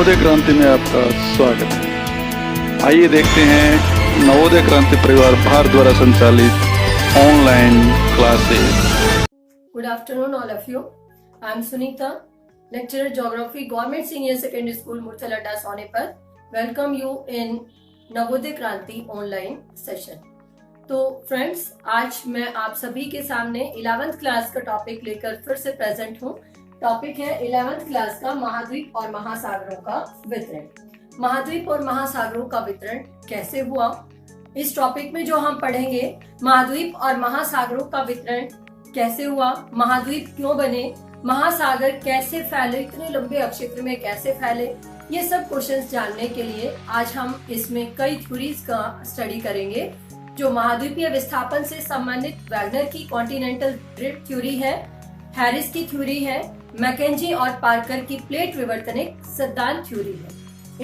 नवोदय क्रांति में आपका स्वागत है। आइए देखते हैं नवोदय क्रांति परिवार भारत द्वारा संचालित online classes. Good afternoon, all of you. I am Sunita, lecturer Geography, Government Senior Secondary School, Murthalada, Sonepat. Welcome you in Navodaya क्रांति ऑनलाइन सेशन। तो फ्रेंड्स, आज मैं आप सभी के सामने 11th क्लास का टॉपिक लेकर फिर से प्रेजेंट हूँ। टॉपिक है 11th क्लास का महाद्वीप और महासागरों का वितरण। महाद्वीप और महासागरों का वितरण कैसे हुआ, इस टॉपिक में जो हम पढ़ेंगे, महाद्वीप और महासागरों का वितरण कैसे हुआ, महाद्वीप क्यों बने, महासागर कैसे फैले, इतने लंबे अक्षेत्र में कैसे फैले, ये सब क्वेश्चंस जानने के लिए आज हम इसमें कई थ्योरीज का स्टडी करेंगे। जो महाद्वीपीय विस्थापन से संबंधित वैगनर की कॉन्टिनेंटल ड्रिफ्ट थ्योरी है, हैरिस की थ्योरी है, मैकेंजी और पार्कर की प्लेट विवर्तनिक सिद्धांत थ्योरी है।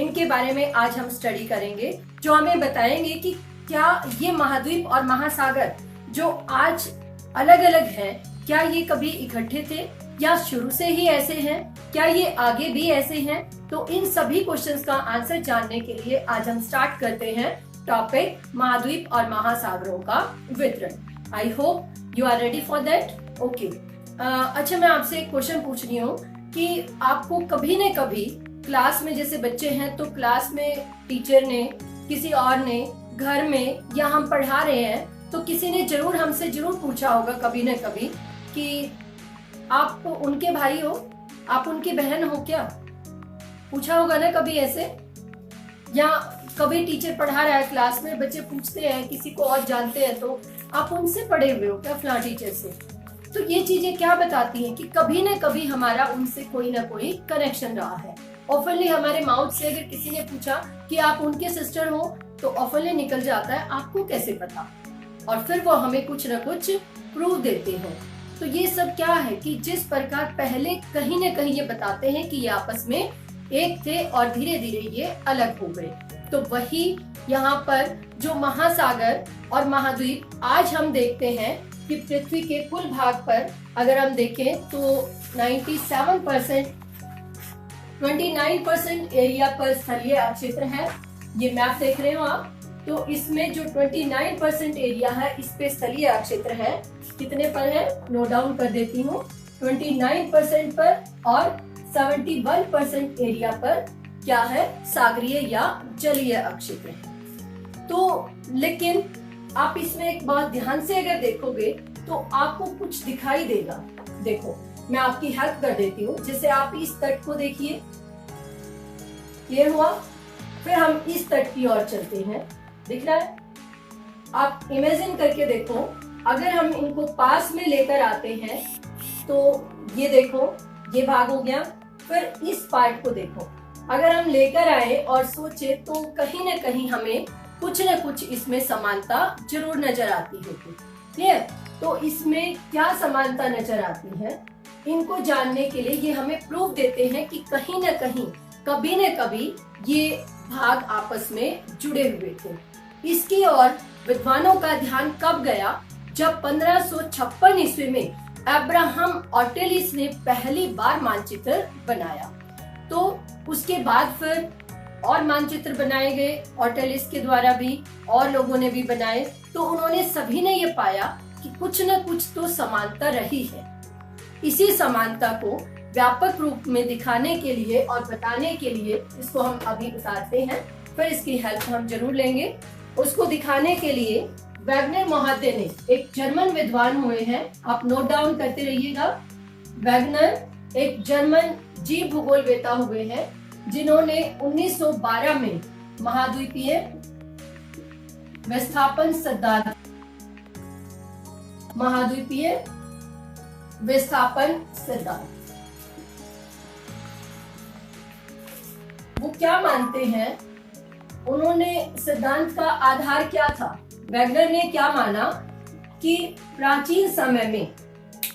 इनके बारे में आज हम स्टडी करेंगे, जो हमें बताएंगे कि क्या ये महाद्वीप और महासागर जो आज अलग अलग हैं, क्या ये कभी इकट्ठे थे या शुरू से ही ऐसे हैं, क्या ये आगे भी ऐसे हैं। तो इन सभी क्वेश्चंस का आंसर जानने के लिए आज हम स्टार्ट करते हैं टॉपिक महाद्वीप और महासागरों का वितरण। I hope you are ready for that. Okay, अच्छा, मैं आपसे एक क्वेश्चन पूछ रही हूँ कि आपको कभी न कभी क्लास में, जैसे बच्चे हैं तो क्लास में टीचर ने, किसी और ने, घर में, या हम पढ़ा रहे हैं तो किसी ने जरूर हमसे पूछा होगा कभी न कभी कि आप उनके भाई हो, आप उनकी बहन हो क्या। पूछा होगा ना कभी ऐसे। या कभी टीचर पढ़ा रहा है क्लास में, बच्चे पूछते हैं, किसी को और जानते हैं तो आप उनसे पढ़े हुए हो क्या, फलां टीचर से। तो ये चीजें क्या बताती हैं कि कभी न कभी हमारा उनसे कोई ना कोई कनेक्शन रहा है। ऑफनली हमारे माउथ से अगर किसी ने पूछा कि आप उनके सिस्टर हो तो ऑफनली निकल जाता है आपको कैसे पता, और फिर वो हमें कुछ न कुछ प्रूव देते हैं। तो ये सब क्या है कि जिस प्रकार पहले कहीं न कहीं ये बताते हैं कि ये आपस में एक थे और धीरे धीरे ये अलग हो गए, तो वही यहाँ पर जो महासागर और महाद्वीप आज हम देखते हैं कि पृथ्वी के कुल भाग पर अगर हम देखें तो 29% एरिया पर स्थलीय क्षेत्र है। ये मैप देख रहे हो आप, तो इसमें जो 29% एरिया है इस पे स्थलीय क्षेत्र है। कितने पर है, नोट डाउन कर देती हूँ, 29% पर, और 71% एरिया पर क्या है, सागरीय या जलीय क्षेत्र है। तो लेकिन आप इसमें एक बात ध्यान से अगर देखोगे तो आपको कुछ दिखाई देगा। देखो, मैं आपकी हेल्प कर देती हूँ। जैसे आप इस तट को देखिए, ये हुआ, फिर हम इस तट की ओर चलते हैं, दिख रहा है। आप इमेजिन करके देखो, अगर हम इनको पास में लेकर आते हैं तो ये देखो, ये भाग हो गया। फिर इस पार्ट को देखो, अगर हम लेकर आए और सोचे तो कहीं ना कहीं हमें कुछ न कुछ इसमें समानता जरूर नजर आती होगी। क्लियर? तो इसमें क्या समानता नजर आती है, इनको जानने के लिए ये हमें प्रूफ देते हैं कि कहीं न कहीं, कभी न कभी ये भाग आपस में जुड़े हुए थे। इसकी ओर विद्वानों का ध्यान कब गया, जब 1556 ईस्वी में अब्राहम ऑर्टेलिस ने पहली बार मानचित्र बनाया। तो उसके बाद फिर और मानचित्र बनाए गए ऑर्टेलिस के द्वारा भी, और लोगों ने भी बनाए। तो उन्होंने सभी ने ये पाया कि कुछ न कुछ तो समानता रही है। इसी समानता को व्यापक रूप में दिखाने के लिए और बताने के लिए इसको हम अभी उतारते हैं, फिर इसकी हेल्प हम जरूर लेंगे। उसको दिखाने के लिए वैगनर महोदय ने, एक जर्मन विद्वान हुए हैं, आप नोट डाउन करते रहिएगा। वैगनर एक जर्मन जीव भूगोलवेता हुए हैं, जिन्होंने 1912 में महाद्वीपीय विस्थापन सिद्धांत, महाद्वीपीय विस्थापन सिद्धांत, वो क्या मानते हैं, उन्होंने सिद्धांत का आधार क्या था। वैगनर ने क्या माना कि प्राचीन समय में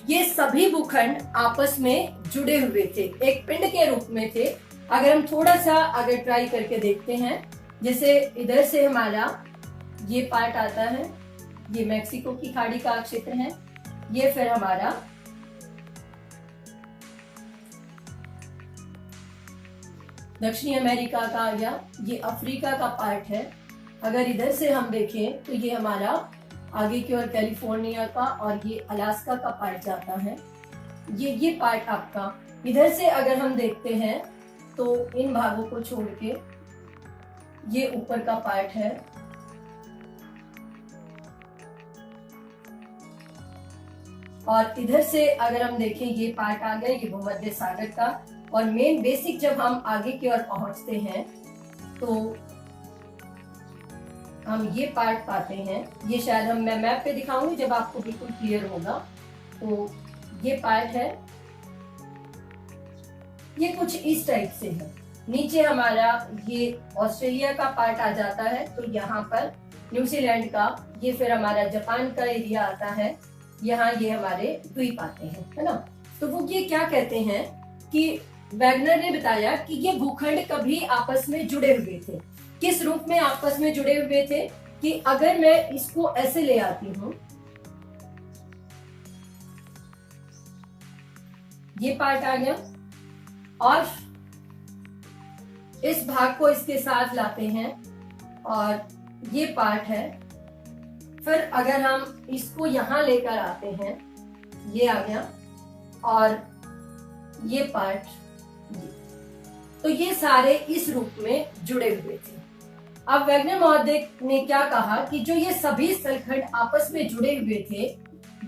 ये सभी भूखंड आपस में जुड़े हुए थे, एक पिंड के रूप में थे। अगर हम थोड़ा सा अगर ट्राई करके देखते हैं, जैसे इधर से हमारा ये पार्ट आता है, ये मैक्सिको की खाड़ी का क्षेत्र है, ये फिर हमारा दक्षिणी अमेरिका का आ गया, ये अफ्रीका का पार्ट है। अगर इधर से हम देखें तो ये हमारा आगे की ओर कैलिफोर्निया का और ये अलास्का का पार्ट जाता है। ये पार्ट आपका इधर से अगर हम देखते हैं तो इन भागों को छोड़ के ये ऊपर का पार्ट है। और इधर से अगर हम देखें ये पार्ट आ गया, ये भूमध्य सागर का। और मेन बेसिक जब हम आगे की ओर पहुंचते हैं तो हम ये पार्ट पाते हैं। ये शायद मैं मैप पे दिखाऊंगी जब आपको बिल्कुल क्लियर होगा। तो ये पार्ट है, ये कुछ इस टाइप से है। नीचे हमारा ये ऑस्ट्रेलिया का पार्ट आ जाता है, तो यहाँ पर न्यूजीलैंड का, ये फिर हमारा जापान का एरिया आता है। यहाँ ये हमारे द्वीप आते हैं, है ना। तो वो ये क्या कहते हैं कि वैगनर ने बताया कि ये भूखंड कभी आपस में जुड़े हुए थे। किस रूप में आपस में जुड़े हुए थे कि अगर मैं इसको ऐसे ले आती हूं, ये पार्ट आ गया और इस भाग को इसके साथ लाते हैं और ये पार्ट है। फिर अगर हम इसको यहां लेकर आते हैं, ये आ गया और ये पार्ट, तो ये सारे इस रूप में जुड़े हुए थे। अब वैगनर महोदय ने क्या कहा कि जो ये सभी स्थलखंड आपस में जुड़े हुए थे,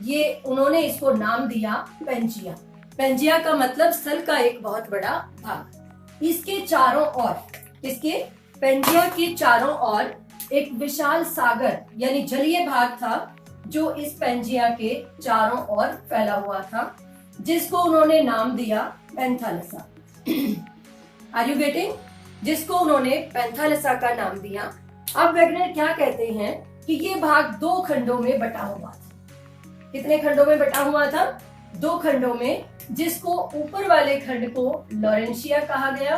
ये उन्होंने इसको नाम दिया पेंजिया। पेंजिया का मतलब स्थल का एक बहुत बड़ा भाग। इसके चारों ओर, इसके पेंजिया के चारों ओर एक विशाल सागर यानी जलीय भाग था जो इस पेंजिया के चारों ओर फैला हुआ था, जिसको उन्होंने नाम दिया पैंथालसा। Are you getting? जिसको उन्होंने पैंथालसा का नाम दिया। अब वैगनर क्या कहते हैं कि ये भाग 2 खंडों में बटा हुआ था। कितने खंडों में बटा हुआ था? 2 खंडों में, जिसको ऊपर वाले खंड को लॉरेंशिया कहा गया,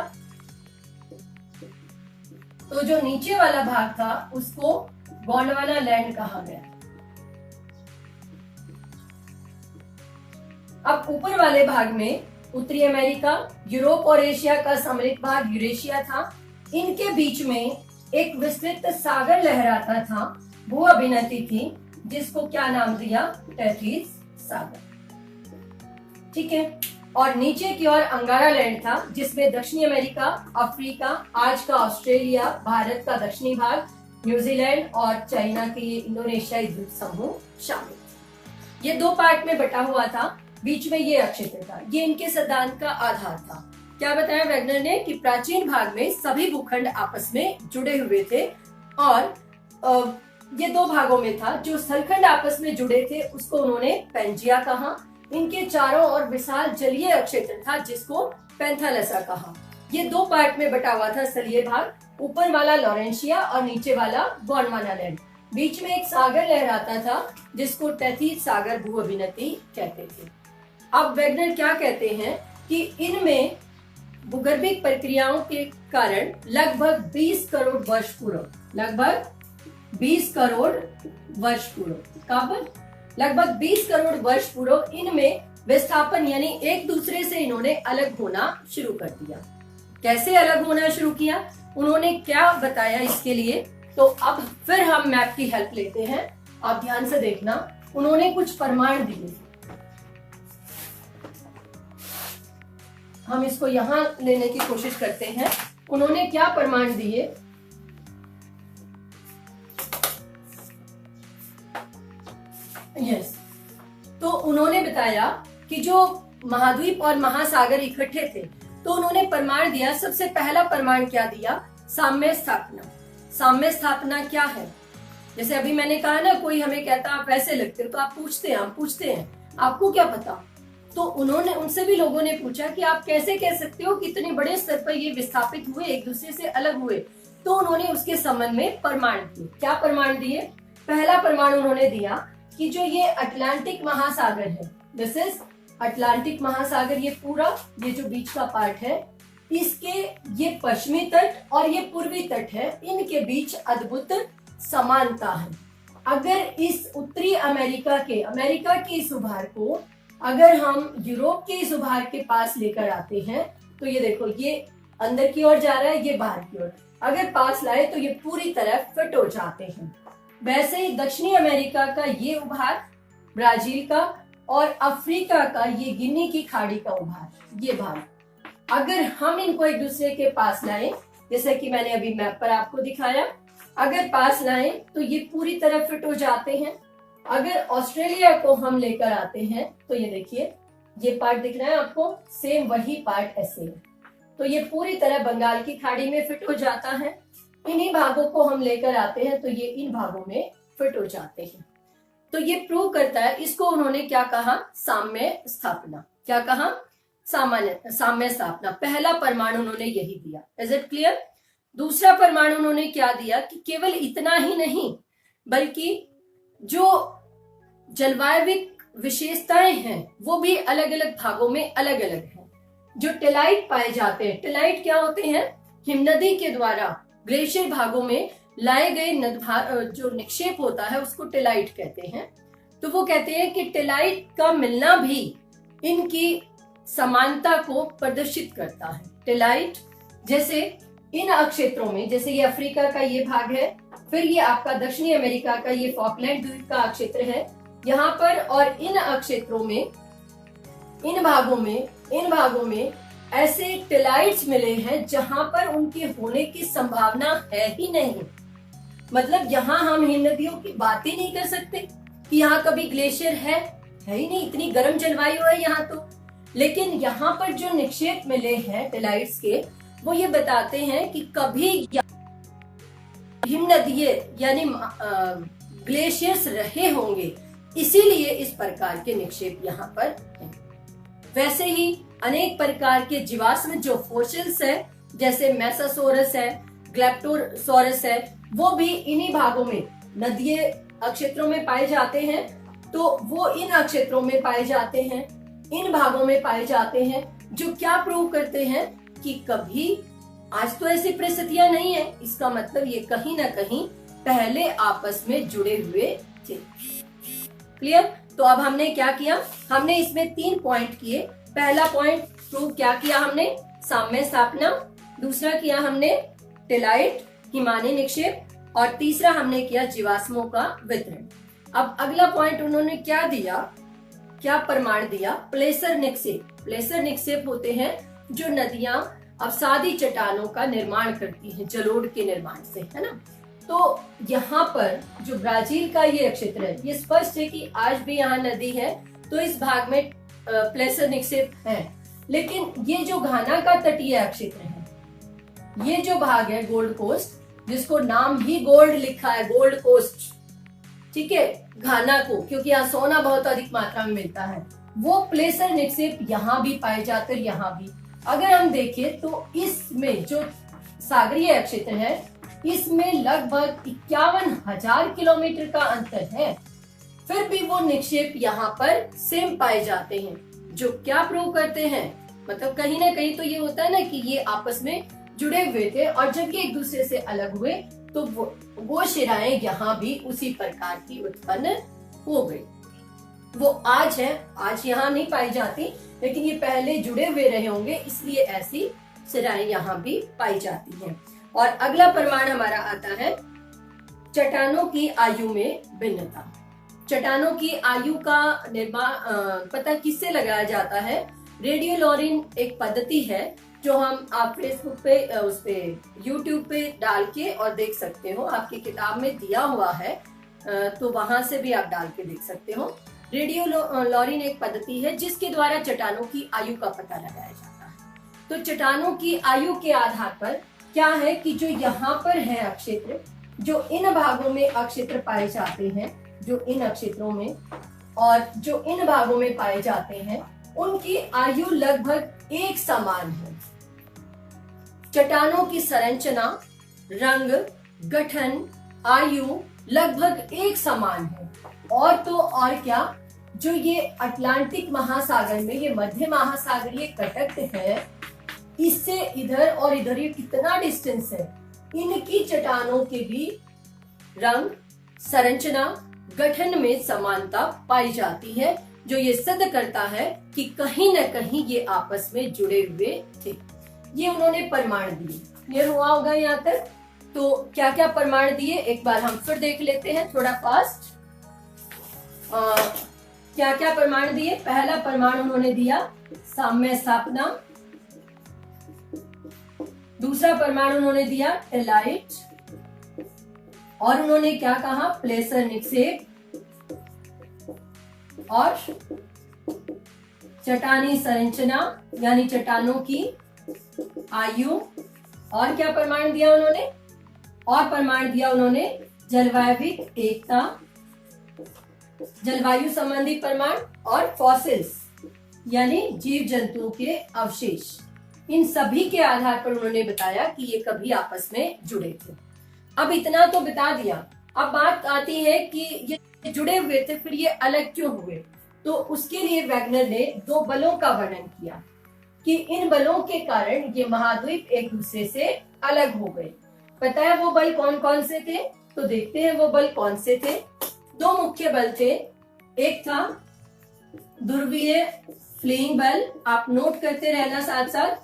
तो जो नीचे वाला भाग था उसको गोंडवाना लैंड कहा गया। अब ऊपर वाले भाग में उत्तरी अमेरिका, यूरोप और एशिया का सम्मिलित भाग यूरेशिया था। इनके बीच में एक विस्तृत सागर लहराता था, भू अभिनति थी, जिसको क्या नाम दिया? टेथीस सागर। ठीक है। और नीचे की ओर अंगारा लैंड था, जिसमें दक्षिणी अमेरिका, अफ्रीका, आज का ऑस्ट्रेलिया, भारत का दक्षिणी भाग, न्यूजीलैंड और चाइना के इंडोनेशियाई द्वीप समूह शामिल थे। ये 2 पार्ट में बटा हुआ था। बीच में ये अक्षेत्र था। ये इनके सिद्धांत का आधार था। क्या बताया वैगनर ने कि प्राचीन भाग में सभी भूखंड आपस में जुड़े हुए थे और ये 2 भागों में था। जो स्थलखंड आपस में जुड़े थे उसको उन्होंने पेंजिया कहा। इनके चारों ओर विशाल जलीय क्षेत्र था, जिसको पैंथालसा कहा। ये 2 पार्ट में बटा हुआ था स्थलीय भाग, ऊपर वाला लॉरेंशिया और नीचे वाला गोंडवाना लैंड। बीच में एक सागर लहराता था, जिसको टेथीस सागर भू अभिनति कहते थे। अब वैगनर क्या कहते हैं कि इनमें भूगर्भिक प्रक्रियाओं के कारण लगभग 20 करोड़ वर्ष पूर्व, लगभग 20 करोड़ वर्ष पूर्व, कब? लगभग 20 करोड़ वर्ष पूर्व इनमें विस्थापन यानी एक दूसरे से इन्होंने अलग होना शुरू कर दिया। कैसे अलग होना शुरू किया, उन्होंने क्या बताया इसके लिए? तो अब फिर हम मैप की हेल्प लेते हैं, आप ध्यान से देखना। उन्होंने कुछ प्रमाण दिए, हम इसको यहां लेने की कोशिश करते हैं। उन्होंने क्या प्रमाण दिए? यस, तो उन्होंने बताया कि जो महाद्वीप और महासागर इकट्ठे थे, तो उन्होंने प्रमाण दिया। सबसे पहला प्रमाण क्या दिया? साम्य स्थापना। साम्य स्थापना क्या है? जैसे अभी मैंने कहा ना, कोई हमें कहता आप वैसे लगते हो, तो आप पूछते हैं, हम पूछते हैं आपको क्या पता? तो उन्होंने, उनसे भी लोगों ने पूछा कि आप कैसे कह सकते हो कि इतने बड़े स्तर पर ये विस्थापित हुए, एक दूसरे से अलग हुए? तो उन्होंने उसके संबंध में प्रमाण दिए। क्या प्रमाण दिए? पहला प्रमाण उन्होंने दिया कि जो ये अटलांटिक महासागर है, दिस इज अटलांटिक महासागर, ये पूरा, ये जो बीच का पार्ट है, इसके ये पश्चिमी तट और ये पूर्वी तट है, इनके बीच अद्भुत समानता है। अगर इस उत्तरी अमेरिका के इस उभार को अगर हम यूरोप के इस उभार के पास लेकर आते हैं, तो ये देखो, ये अंदर की ओर जा रहा है, ये बाहर की ओर। अगर पास लाए तो ये पूरी तरह फिट हो जाते हैं। वैसे ही दक्षिणी अमेरिका का ये उभार, ब्राजील का और अफ्रीका का ये गिनी की खाड़ी का उभार, ये भाग, अगर हम इनको एक दूसरे के पास लाएं, जैसे कि मैंने अभी मैप पर आपको दिखाया, अगर पास लाएं तो ये पूरी तरह फिट हो जाते हैं। अगर ऑस्ट्रेलिया को हम लेकर आते हैं तो ये देखिए, ये पार्ट दिख रहा है आपको, सेम वही पार्ट ऐसे है, तो ये पूरी तरह बंगाल की खाड़ी में फिट हो जाता है। इन्हीं भागों को हम लेकर आते हैं तो ये इन भागों में फिट हो जाते हैं। तो ये प्रूव करता है, इसको उन्होंने क्या कहा, साम्य स्थापना। क्या कहा, साम्य स्थापना। पहला परमाणु उन्होंने यही दिया। Is it clear? दूसरा परमाणु उन्होंने क्या दिया कि केवल इतना ही नहीं, बल्कि जो जलवायविक विशेषताएं हैं वो भी अलग अलग भागों में अलग अलग हैं। जो टेलाइट पाए जाते हैं, टेलाइट क्या होते हैं, हिमनदी के द्वारा ग्लेशियर भागों में लाए गए जो निक्षेप होता है उसको टेलाइट कहते हैं। तो वो कहते हैं कि टेलाइट का मिलना भी इनकी समानता को प्रदर्शित करता है। टेलाइट जैसे इन अक्षेत्रों में, जैसे ये अफ्रीका का ये भाग है, फिर ये आपका दक्षिणी अमेरिका का ये फॉकलैंड द्वीप का क्षेत्र है यहाँ पर, और इन अक्षेत्रों में, इन भागों में ऐसे टेलाइट्स मिले हैं जहां पर उनके होने की संभावना है ही नहीं। मतलब यहाँ हम हिमनदियों की बात ही नहीं कर सकते कि यहाँ कभी ग्लेशियर है ही नहीं, इतनी गर्म जलवायु है यहाँ तो। लेकिन यहाँ पर जो निक्षेप मिले हैं टेलाइट्स के, वो ये बताते हैं कि कभी हिमनदियां यानी ग्लेशियर्स रहे होंगे, इसीलिए इस प्रकार के निक्षेप यहाँ पर हैं। वैसे ही अनेक प्रकार के जीवाश्म जो फोसिल्स है, जैसे मेसासोरस है, ग्लेप्टोसोरस है, वो भी इन्हीं भागों में, नदीय क्षेत्रों में पाए जाते हैं। तो वो इन क्षेत्रों में पाए जाते हैं, इन भागों में पाए जाते हैं, जो क्या प्रूव करते हैं कि कभी, आज तो ऐसी परिस्थितियां नहीं है, इसका मतलब ये कहीं ना कहीं पहले आपस में जुड़े हुए थे। क्लियर? तो अब हमने क्या किया, हमने इसमें 3 पॉइंट किए। पहला पॉइंट प्रूव क्या किया हमने, साम्य स्थापना। दूसरा किया हमने टेलाइट, हिमानी निक्षेप, और तीसरा हमने किया जीवाश्मों का वितरण। अब अगला पॉइंट उन्होंने क्या दिया, क्या प्रमाण दिया, प्लेसर निक्षेप। प्लेसर निक्षेप होते हैं जो नदियां अवसादी चट्टानों का निर्माण करती हैं, जलोढ़ के निर्माण से, है ना। तो यहाँ पर जो ब्राजील का ये क्षेत्र है, ये स्पष्ट है कि आज भी यहाँ नदी है, तो इस भाग में प्लेसर निक्षेप है। लेकिन ये जो घाना का तटीय क्षेत्र है, ये जो भाग है गोल्ड कोस्ट, जिसको नाम ही गोल्ड लिखा है, गोल्ड कोस्ट, ठीक है, घाना को, क्योंकि यहाँ सोना बहुत अधिक मात्रा में मिलता है, वो प्लेसर निक्षेप यहाँ भी पाए जाते हैं, यहाँ भी। अगर हम देखें तो इसमें जो सागरीय क्षेत्र है, इसमें लगभग 51,000 किलोमीटर का अंतर है, फिर भी वो निक्षेप यहाँ पर सेम पाए जाते हैं, जो क्या प्रूव करते हैं, मतलब कहीं ना कहीं तो ये होता है ना कि ये आपस में जुड़े हुए थे, और जब ये एक दूसरे से अलग हुए तो वो शिराएं यहाँ भी उसी प्रकार की उत्पन्न हो गई। वो आज है, आज यहाँ नहीं पाई जाती, लेकिन ये पहले जुड़े हुए रहे होंगे, इसलिए ऐसी शिराएं यहाँ भी पाई जाती हैं। और अगला प्रमाण हमारा आता है चट्टानों की आयु में भिन्नता। चट्टानों की आयु का निर्माण पता किससे लगाया जाता है, रेडियोलॉरिन एक पद्धति है, जो आप फेसबुक पे, उस पे, यूट्यूब पे डाल के और देख सकते हो, आपकी किताब में दिया हुआ है, तो वहां से भी आप डाल के देख सकते हो। रेडियोलॉरिन एक पद्धति है जिसके द्वारा चट्टानों की आयु का पता लगाया जाता है। तो चट्टानों की आयु के आधार पर क्या है कि जो यहाँ पर है अक्षेत्र, जो इन भागों में अक्षेत्र पाए जाते हैं, जो इन अक्षेत्रों में और जो इन भागों में पाए जाते हैं, उनकी आयु लगभग एक समान है। चट्टानों की संरचना, रंग, गठन, आयु लगभग एक समान है। और तो और क्या, जो ये अटलांटिक महासागर में ये मध्य महासागरीय कटक है, इससे इधर और इधर ये कितना डिस्टेंस है, इनकी चट्टानों के भी रंग, संरचना, गठन में समानता पाई जाती है, जो ये सिद्ध करता है कि कहीं न कहीं ये आपस में जुड़े हुए थे। ये उन्होंने प्रमाण दिए। क्लियर हुआ होगा यहाँ तक? तो क्या क्या प्रमाण दिए एक बार हम फिर देख लेते हैं थोड़ा फास्ट। क्या क्या प्रमाण दिए? पहला प्रमाण उन्होंने दिया साम्य स्थापना। दूसरा प्रमाण उन्होंने दिया टेलाइट। और उन्होंने क्या कहा? प्लेसर निक्षेप और चट्टानी संरचना यानी चट्टानों की आयु। और क्या प्रमाण दिया उन्होंने? और प्रमाण दिया उन्होंने जलवायविक एकता, जलवायु संबंधी प्रमाण और फॉसिल्स यानी जीव जंतुओं के अवशेष। इन सभी के आधार पर उन्होंने बताया कि ये कभी आपस में जुड़े थे। अब इतना तो बता दिया, अब बात आती है कि ये जुड़े हुए थे, फिर ये अलग क्यों हुए? तो उसके लिए वैगनर ने दो बलों का वर्णन किया कि इन बलों के कारण ये महाद्वीप एक दूसरे से अलग हो गए। पता है वो बल कौन कौन से थे? तो देखते हैं वो बल कौन से थे। दो मुख्य बल थे। एक था ध्रुवीय फ्लीइंग बल, आप नोट करते रहना साथ साथ,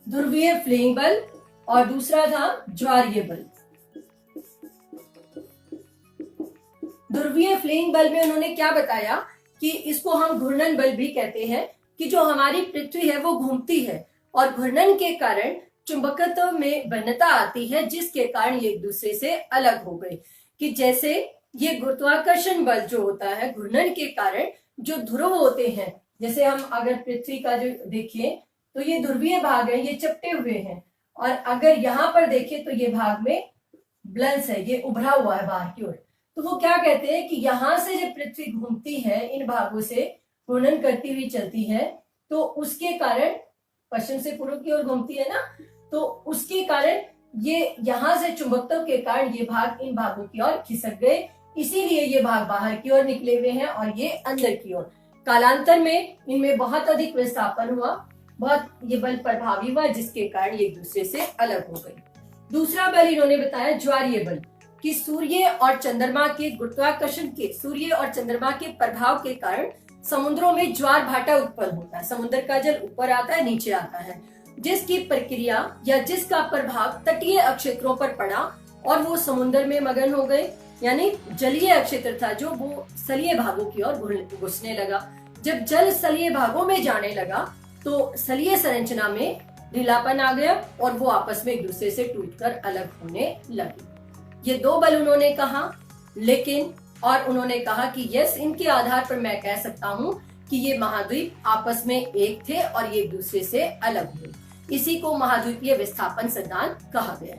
ध्रुवीय फ्लीइंग बल, और दूसरा था ज्वारीय बल। ध्रुवीय फ्लीइंग बल में उन्होंने क्या बताया कि इसको हम घूर्णन बल भी कहते हैं, कि जो हमारी पृथ्वी है वो घूमती है और घूर्णन के कारण चुंबकत्व में भिन्नता आती है, जिसके कारण ये एक दूसरे से अलग हो गए। कि जैसे ये गुरुत्वाकर्षण बल जो होता है घूर्णन के कारण जो ध्रुव होते हैं, जैसे हम अगर पृथ्वी का जो देखें तो ये ध्रुवीय भाग है, ये चपटे हुए हैं, और अगर यहाँ पर देखें तो ये भाग में ब्लंस है, ये उभरा हुआ है बाहर की ओर। तो वो क्या कहते हैं कि यहाँ से जब पृथ्वी घूमती है, इन भागों से घूर्णन करती हुई चलती है, तो उसके कारण पश्चिम से पूर्व की ओर घूमती है ना, तो उसके कारण ये यहाँ से चुंबकत्व के कारण ये भाग इन भागों की ओर खिसक गए, इसीलिए ये भाग बाहर की ओर निकले हुए हैं और ये अंदर की ओर। कालांतर में इनमें बहुत अधिक विस्थापन हुआ, बहुत ये बल प्रभावी हुआ, जिसके कारण ये एक दूसरे से अलग हो गए। दूसरा बल इन्होंने बताया ज्वारीय बल, कि सूर्य और चंद्रमा के गुरुत्वाकर्षण के, सूर्य और चंद्रमा के प्रभाव के कारण समुद्रों में ज्वार भाटा उत्पन्न होता है। समुद्र का जल ऊपर आता है, नीचे आता है, जिसकी प्रक्रिया या जिसका प्रभाव तटीय अक्षेत्रों पर पड़ा और वो समुद्र में मगन हो गए, यानी जलीय अक्षेत्र था जो वो सलीय भागों की ओर घुसने लगा। जब जल सलीय भागों में जाने लगा तो सलीय संरचना में ढीलापन आ गया और वो आपस में एक दूसरे से टूटकर अलग होने लगे। ये दो बल उन्होंने कहा, लेकिन और उन्होंने कहा कि यस, इनके आधार पर मैं कह सकता हूँ कि ये महाद्वीप आपस में एक थे और ये एक दूसरे से अलग हुए। इसी को महाद्वीपीय विस्थापन सिद्धांत कहा गया।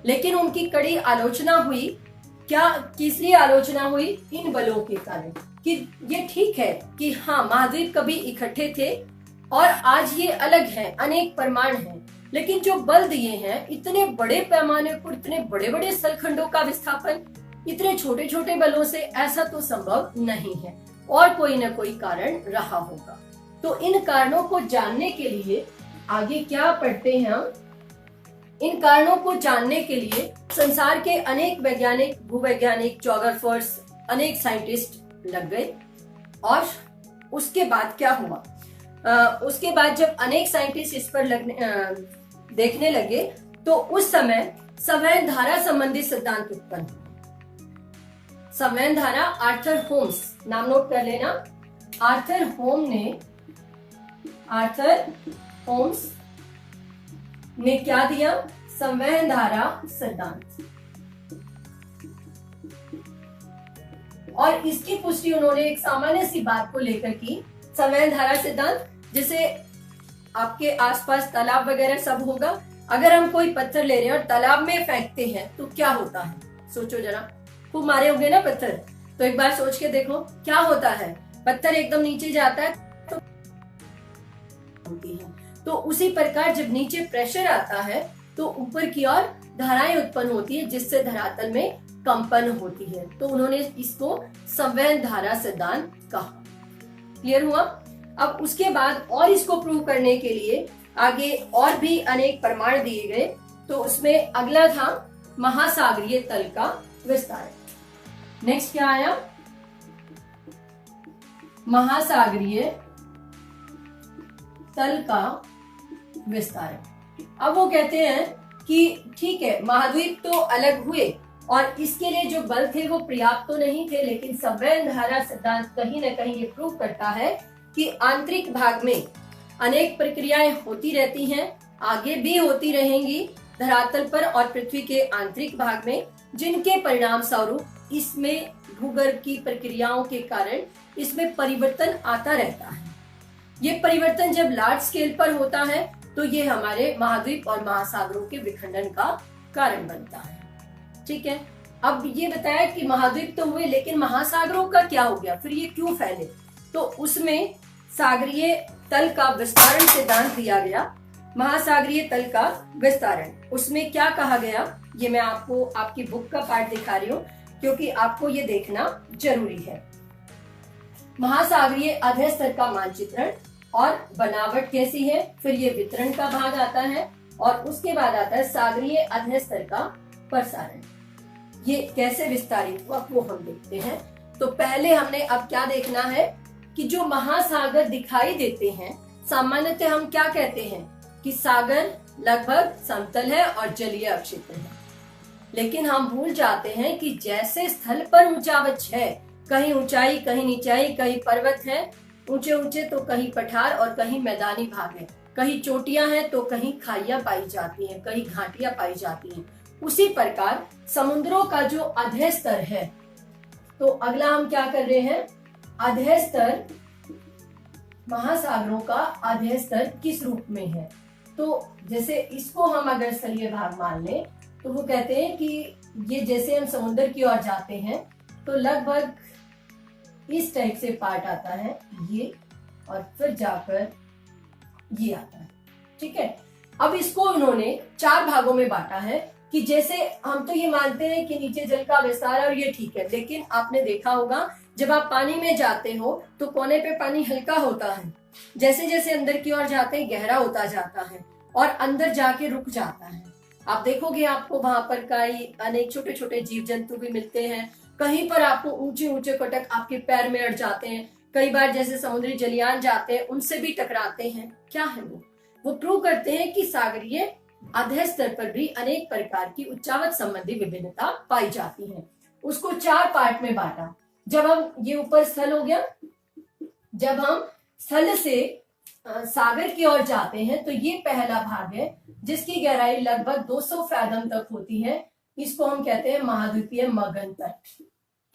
लेकिन उनकी कड़ी आलोचना हुई। क्या किसलिए आलोचना हुई? इन बलों के कारण, कि ये ठीक है कि हाँ महाद्वीप कभी इकट्ठे थे और आज ये अलग हैं, अनेक प्रमाण हैं, लेकिन जो बल दिए हैं इतने बड़े पैमाने पर, इतने बड़े बड़े स्थलखंडों का विस्थापन इतने छोटे छोटे बलों से ऐसा तो संभव नहीं है, और कोई न कोई कारण रहा होगा। तो इन कारणों को जानने के लिए आगे क्या पढ़ते हैं हम? इन कारणों को जानने के लिए संसार के अनेक वैज्ञानिक, भूवैज्ञानिक, ज्योग्राफर्स, अनेक साइंटिस्ट लग गए। और उसके बाद क्या हुआ? उसके बाद जब अनेक साइंटिस्ट इस पर देखने लगे तो उस समय संवहन धारा संबंधी सिद्धांत उत्पन्न हुए। संवहन धारा, आर्थर होम्स, नाम नोट कर लेना। आर्थर होम्स ने क्या दिया? संवहन धारा सिद्धांत। और इसकी पुष्टि उन्होंने एक सामान्य सी बात को लेकर की। संवहन धारा सिद्धांत, जैसे आपके आसपास तालाब वगैरह सब होगा, अगर हम कोई पत्थर ले रहे हैं और तालाब में फेंकते हैं तो क्या होता है? सोचो जरा, खूब मारे होंगे ना पत्थर, तो एक बार सोच के देखो क्या होता है। पत्थर एकदम नीचे जाता है तो होती है। तो उसी प्रकार जब नीचे प्रेशर आता है तो ऊपर की ओर धाराएं उत्पन्न होती है, जिससे धरातल में कंपन होती है। तो उन्होंने इसको संवहन धारा सिद्धांत कहा। क्लियर हुआ? अब उसके बाद और इसको प्रूव करने के लिए आगे और भी अनेक प्रमाण दिए गए। तो उसमें अगला था महासागरीय तल का विस्तार। नेक्स्ट क्या आया? तल का विस्तारण। अब वो कहते हैं कि ठीक है, महाद्वीप तो अलग हुए और इसके लिए जो बल थे वो पर्याप्त तो नहीं थे, लेकिन संवहन धारा सिद्धांत कहीं न कहीं ये प्रूव करता है कि आंतरिक भाग में अनेक प्रक्रियाएं होती रहती हैं, आगे भी होती रहेंगी धरातल पर और पृथ्वी के आंतरिक भाग में, जिनके परिणाम स्वरूप इसमें भूगर्भ की प्रक्रियाओं के कारण इसमें परिवर्तन आता रहता है। ये परिवर्तन जब लार्ज स्केल पर होता है तो ये हमारे महाद्वीप और महासागरों के विखंडन का कारण बनता है। ठीक है, अब ये बताया कि महाद्वीप तो हुए, लेकिन महासागरों का क्या हो गया, फिर ये क्यों फैले? तो उसमें सागरीय तल का विस्तारण सिद्धांत दिया गया। महासागरीय तल का विस्तारण, उसमें क्या कहा गया, ये मैं आपको आपकी बुक का पार्ट दिखा रही हूँ क्योंकि आपको ये देखना जरूरी है। महासागरीय अधः स्तर का मानचित्रण और बनावट कैसी है, फिर ये वितरण का भाग आता है और उसके बाद आता है सागरीय अधः स्तर का प्रसारण। ये कैसे विस्तारित हुआ वो हम देखते हैं। तो पहले हमने अब क्या देखना है कि जो महासागर दिखाई देते हैं, सामान्यतः हम क्या कहते हैं कि सागर लगभग समतल है और जलीय अक्षेत्र है, लेकिन हम भूल जाते हैं कि जैसे स्थल पर ऊंचावच है, कहीं ऊंचाई कहीं नीचाई, कहीं पर्वत है ऊंचे ऊंचे तो कहीं पठार और कहीं मैदानी भाग है, कहीं चोटियां हैं तो कहीं खाइयां पाई जाती हैं, कहीं घाटियां पाई जाती हैं। उसी प्रकार समुद्रों का जो अधः स्तर है, तो अगला हम क्या कर रहे हैं, अधः स्तर, महासागरों का अधः स्तर किस रूप में है। तो जैसे इसको हम अगर स्थलीय भाग मान लें तो वो कहते हैं कि ये जैसे हम समुद्र की ओर जाते हैं तो लगभग इस टाइप से पार्ट आता है ये, और फिर जाकर ये आता है। ठीक है, अब इसको उन्होंने 4 भागों में बांटा है कि जैसे हम तो ये मानते हैं कि नीचे जल का विस्तार है और ये ठीक है, लेकिन आपने देखा होगा जब आप पानी में जाते हो तो कोने पे पानी हल्का होता है, जैसे जैसे अंदर की ओर जाते हैं गहरा होता जाता है और अंदर जाके रुक जाता है। आप देखोगे आपको वहां पर कई अनेक छोटे छोटे जीव जंतु भी मिलते हैं, कहीं पर आपको ऊंचे ऊंचे कटक आपके पैर में अड़ जाते हैं, कई बार जैसे समुद्री जलयान जाते हैं उनसे भी टकराते हैं। क्या है वो प्रूव करते हैं कि सागरीय अधः स्तर पर भी अनेक प्रकार की उच्चावच संबंधी विभिन्नता पाई जाती है। उसको 4 पार्ट में बांटा। जब हम ये ऊपर स्थल हो गया, जब हम स्थल से सागर की ओर जाते हैं तो ये पहला भाग है जिसकी गहराई लगभग 200 फैथम तक होती है। इसको हम कहते हैं महाद्वीपीय मगन तट।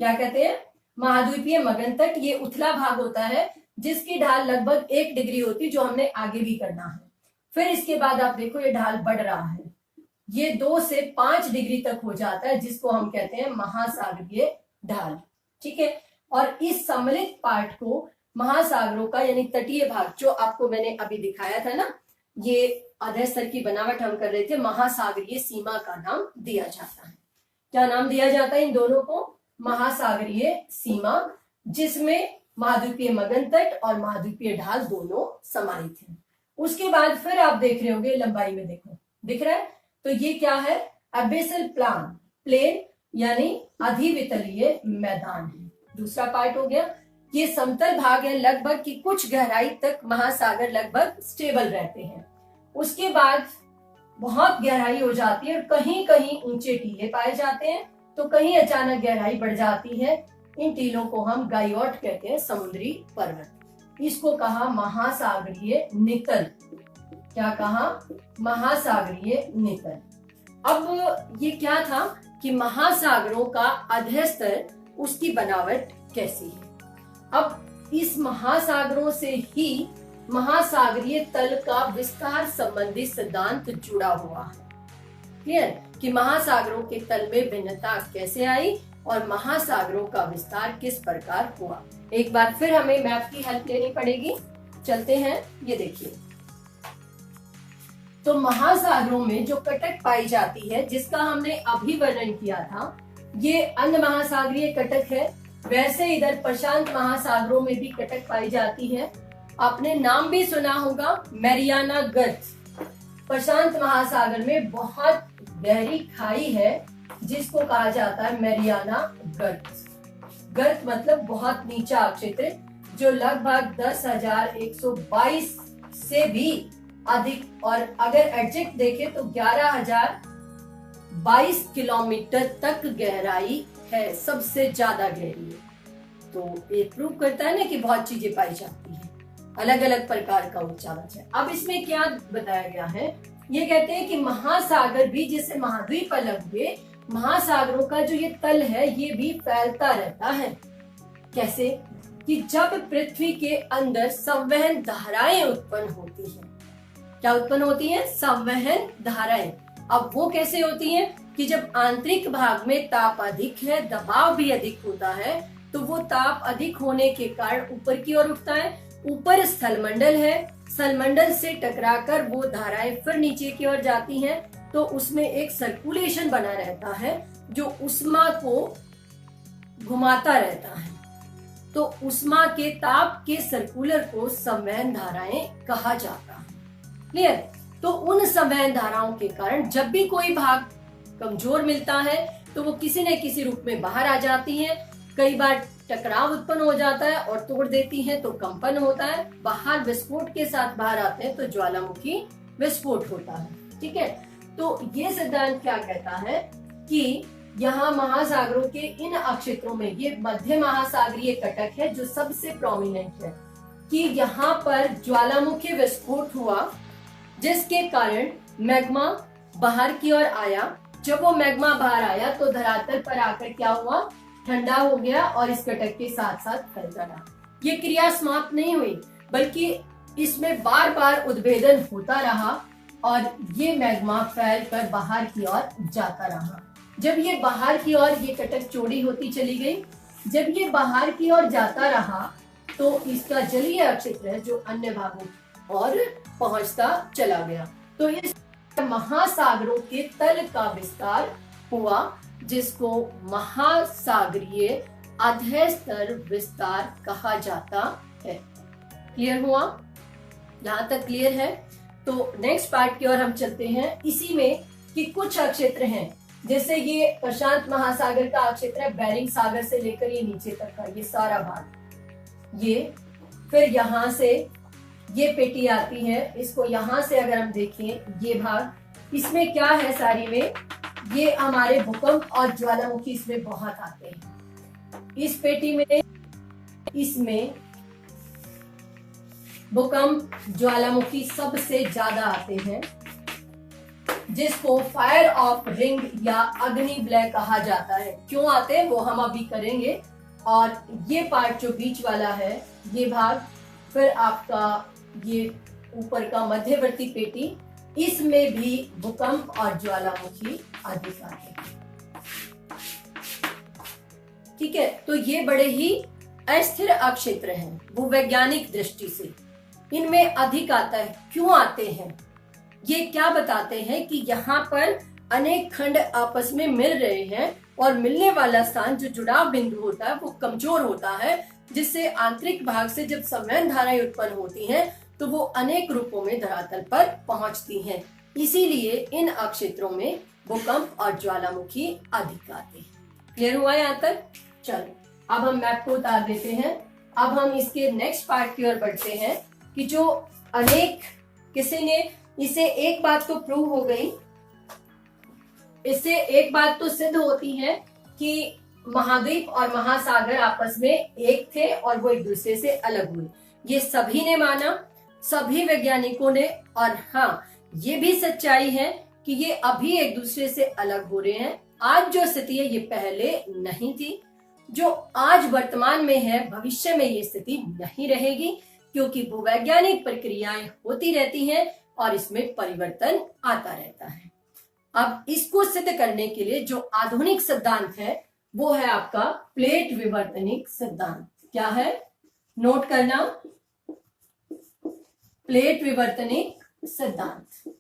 क्या कहते हैं, महाद्वीपीय मगन तट। ये उथला भाग होता है जिसकी ढाल लगभग 1 डिग्री होती है, जो हमने आगे भी करना है। फिर इसके बाद आप देखो ये ढाल बढ़ रहा है, ये 2 से 5 डिग्री तक हो जाता है, जिसको हम कहते हैं महासागरीय ढाल। ठीक है, और इस सम्मिलित पार्ट को महासागरों का यानी तटीय भाग, जो आपको मैंने अभी दिखाया था ना, ये अधः स्तर की बनावट हम कर रहे थे, महासागरीय सीमा का नाम दिया जाता है। क्या नाम दिया जाता है इन दोनों को, महासागरीय सीमा, जिसमें महाद्वीपीय मगन तट और महाद्वीपीय ढाल दोनों समाहित हैं। उसके बाद फिर आप देख रहे होंगे लंबाई में, देखो दिख रहा है, तो ये क्या है, एबिसल प्लेन यानी अधिवितलीय मैदान है। दूसरा पार्ट हो गया, ये समतल भाग है लगभग की कुछ गहराई तक महासागर लगभग स्टेबल रहते हैं। उसके बाद बहुत गहराई हो जाती है और कहीं कहीं ऊंचे टीले पाए जाते हैं, तो कहीं अचानक गहराई बढ़ जाती है। इन टीलों को हम गायोट कहते हैं, समुद्री पर्वत। इसको कहा महासागरीय नितल। क्या कहा, महासागरीय नितल। अब ये क्या था कि महासागरों का अधः स्तर, उसकी बनावट कैसी है। अब इस महासागरों से ही महासागरीय तल का विस्तार संबंधी सिद्धांत जुड़ा हुआ है। क्लियर कि महासागरों के तल में भिन्नता कैसे आई और महासागरों का विस्तार किस प्रकार हुआ। एक बार फिर हमें मैप की हेल्प लेनी पड़ेगी। चलते हैं, ये देखिए। तो महासागरों में जो कटक पाई जाती है, जिसका हमने अभी वर्णन किया था, ये अन्य महासागरीय कटक है। वैसे इधर प्रशांत महासागरों में भी कटक पाई जाती है। आपने नाम भी सुना होगा, मैरियाना गर्त। प्रशांत महासागर में बहुत गहरी खाई है जिसको कहा जाता है मैरियाना गर्त। गर्त मतलब बहुत नीचा क्षेत्र, जो लगभग 10,122 से भी अधिक, और अगर एडजेक्ट देखें तो 11,022 किलोमीटर तक गहराई है, सबसे ज्यादा गहरी है। तो ये प्रूव करता है ना कि बहुत चीजें पाई जाती है, अलग अलग प्रकार का उच्चावच है। अब इसमें क्या बताया गया है, ये कहते हैं कि महासागर भी, जैसे महाद्वीप अलग हुए, महासागरों का जो ये तल है ये भी फैलता रहता है। कैसे? कि जब पृथ्वी के अंदर संवहन धाराएं उत्पन्न होती हैं। क्या उत्पन्न होती हैं? संवहन धाराएं। अब वो कैसे होती हैं? कि जब आंतरिक भाग में ताप अधिक है, दबाव भी अधिक होता है, तो वो ताप अधिक होने के कारण ऊपर की ओर उठता है। ऊपर स्थलमंडल है, स्थलमंडल से टकराकर वो धाराएं फिर नीचे की ओर जाती हैं, तो उसमें एक सर्कुलेशन बना रहता है जो उष्मा को घुमाता रहता है। तो उष्मा के ताप के सर्कुलर को संवहन धाराएं कहा जाता है। क्लियर? तो उन संवहन धाराओं के कारण जब भी कोई भाग कमजोर मिलता है तो वो किसी न किसी रूप में बाहर आ जाती है। कई बार टकराव उत्पन्न हो जाता है और तोड़ देती है तो कंपन होता है। बाहर विस्फोट के साथ बाहर आते हैं तो ज्वालामुखी विस्फोट होता है। ठीक है, तो ये सिद्धांत क्या कहता है कि यहाँ महासागरों के इन अक्षेत्रों में, ये मध्य महासागरीय कटक है जो सबसे प्रोमिनेंट है, कि यहाँ पर ज्वालामुखी विस्फोट हुआ जिसके कारण मैग्मा बाहर की ओर आया। जब वो मैग्मा बाहर आया तो धरातल पर आकर क्या हुआ? ठंडा हो गया और इस कटक के साथ साथ फैलता रहा। ये क्रिया समाप्त नहीं हुई, बल्कि इसमें बार बार उद्भेदन होता रहा और ये मैग्मा फैल कर बाहर की ओर जाता रहा। जब ये बाहर की ओर, ये कटक चौड़ी होती चली गई, जब ये बाहर की ओर जाता रहा तो इसका जलीय क्षेत्र है जो अन्य भागों और पहुंचता चला गया। तो इस महासागरों के तल का विस्तार हुआ जिसको महासागरीय अधस्तर विस्तार कहा जाता है। क्लियर हुआ? यहाँ तक क्लियर है? तो नेक्स्ट पार्ट की ओर हम चलते हैं। इसी में कि कुछ क्षेत्र हैं, जैसे ये प्रशांत महासागर का क्षेत्र है, बेरिंग सागर से लेकर ये नीचे तक का ये सारा भाग, ये फिर यहाँ से ये पेटी आती है, इसको यहाँ से अगर हम देखें ये भाग, इसमें क्या है सारी में, ये हमारे भूकंप और ज्वालामुखी इसमें बहुत आते हैं। इस पेटी में, इसमें भूकंप ज्वालामुखी सबसे ज्यादा आते हैं, जिसको फायर ऑफ रिंग या अग्नि वलय कहा जाता है। क्यों आते हैं वो हम अभी करेंगे। और ये पार्ट जो बीच वाला है ये भाग, फिर आपका ये ऊपर का मध्यवर्ती पेटी, इसमें भी भूकंप और ज्वालामुखी अधिक आते हैं। ठीक है, तो ये बड़े ही अस्थिर अक्षेत्र हैं भूवैज्ञानिक दृष्टि से, इनमें अधिक आता है। क्यों आते हैं? ये क्या बताते हैं कि यहाँ पर अनेक खंड आपस में मिल रहे हैं और मिलने वाला स्थान जो जुड़ाव बिंदु होता है वो कमजोर होता है, जिससे आंतरिक भाग से जब संवहन धाराएं उत्पन्न होती हैं तो वो अनेक रूपों में धरातल पर पहुंचती हैं। इसीलिए इन अक्षेत्रों में भूकंप और ज्वालामुखी अधिक आते हैं। क्लियर हुआ यहाँ तक? चलो अब हम मैप को उतार देते हैं। अब हम इसके नेक्स्ट पार्ट की ओर बढ़ते हैं कि जो अनेक, किसी ने इसे एक बात तो प्रूव हो गई, इससे एक बात तो सिद्ध होती है कि महाद्वीप और महासागर आपस में एक थे और वो एक दूसरे से अलग हुए। ये सभी ने माना, सभी वैज्ञानिकों ने। और हाँ, ये भी सच्चाई है कि ये अभी एक दूसरे से अलग हो रहे हैं। आज जो स्थिति है ये पहले नहीं थी, जो आज वर्तमान में है भविष्य में ये स्थिति नहीं रहेगी, क्योंकि भूवैज्ञानिक प्रक्रियाएं होती रहती हैं और इसमें परिवर्तन आता रहता है। अब इसको सिद्ध करने के लिए जो आधुनिक सिद्धांत है वो है आपका प्लेट विवर्तनिक सिद्धांत। क्या है? नोट करना, प्लेट विवर्तनिक सिद्धांत।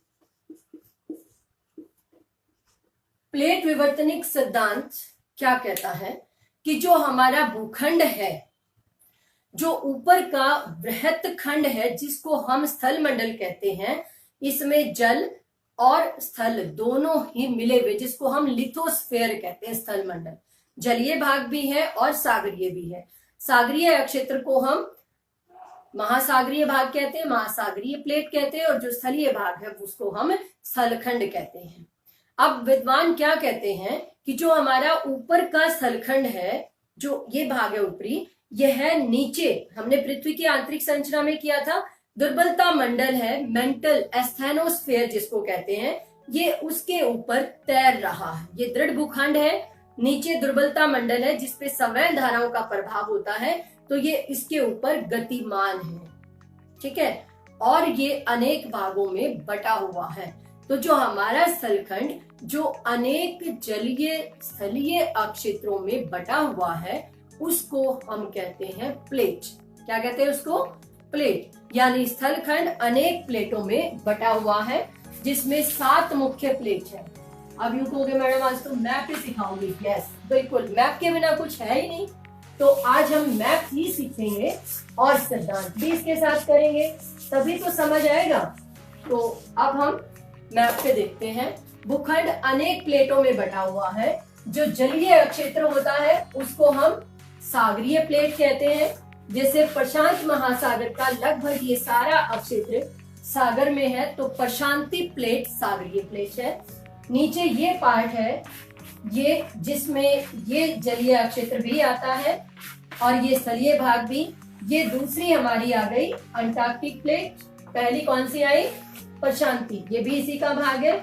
प्लेट विवर्तनिक सिद्धांत क्या कहता है कि जो हमारा भूखंड है, जो ऊपर का बृहत खंड है जिसको हम स्थल मंडल कहते हैं, इसमें जल और स्थल दोनों ही मिले हुए, जिसको हम लिथोस्फेयर कहते हैं। स्थल मंडल जलीय भाग भी है और सागरीय भी है। सागरीय क्षेत्र को हम महासागरीय भाग कहते हैं, महासागरीय प्लेट कहते हैं, और जो स्थलीय भाग है उसको हम स्थलखंड कहते हैं। अब विद्वान क्या कहते हैं कि जो हमारा ऊपर का स्थलखंड है, जो ये भाग है ऊपरी, यह है नीचे, हमने पृथ्वी की आंतरिक संरचना में किया था, दुर्बलता मंडल है, मेंटल एस्थेनोस्फेयर जिसको कहते हैं, ये उसके ऊपर तैर रहा है। ये दृढ़ भूखंड है, नीचे दुर्बलता मंडल है जिसपे संवहन धाराओं का प्रभाव होता है, तो ये इसके ऊपर गतिमान है, ठीक है, और ये अनेक भागों में बटा हुआ है। तो जो हमारा स्थलखंड जो अनेक जलीय स्थलीय अक्षेत्रों में बटा हुआ है, उसको हम कहते हैं प्लेट। क्या कहते हैं उसको? प्लेट। यानी स्थलखंड अनेक प्लेटों में बटा हुआ है, जिसमें 7 मुख्य प्लेट है। अब यूं कहोगे मैडम आज तो मैप ही सिखाऊंगी। यस, बिल्कुल, मैप के बिना कुछ है ही नहीं। तो आज हम मैप ही सीखेंगे और सिद्धांत भी इसके साथ करेंगे, तभी तो समझ आएगा। तो अब हम मैप पे देखते हैं। भूखंड अनेक प्लेटों में बटा हुआ है। जो जलीय क्षेत्र होता है उसको हम सागरीय प्लेट कहते हैं। जैसे प्रशांत महासागर का लगभग ये सारा अक्षेत्र सागर में है, तो प्रशांति प्लेट सागरीय प्लेट है। नीचे ये पार्ट है, ये जिसमें ये जलीय क्षेत्र भी आता है और ये स्थलीय भाग भी। ये दूसरी हमारी आ गई अंटार्कटिक प्लेट। पहली कौन सी आई? प्रशांति, ये भी इसी का भाग है।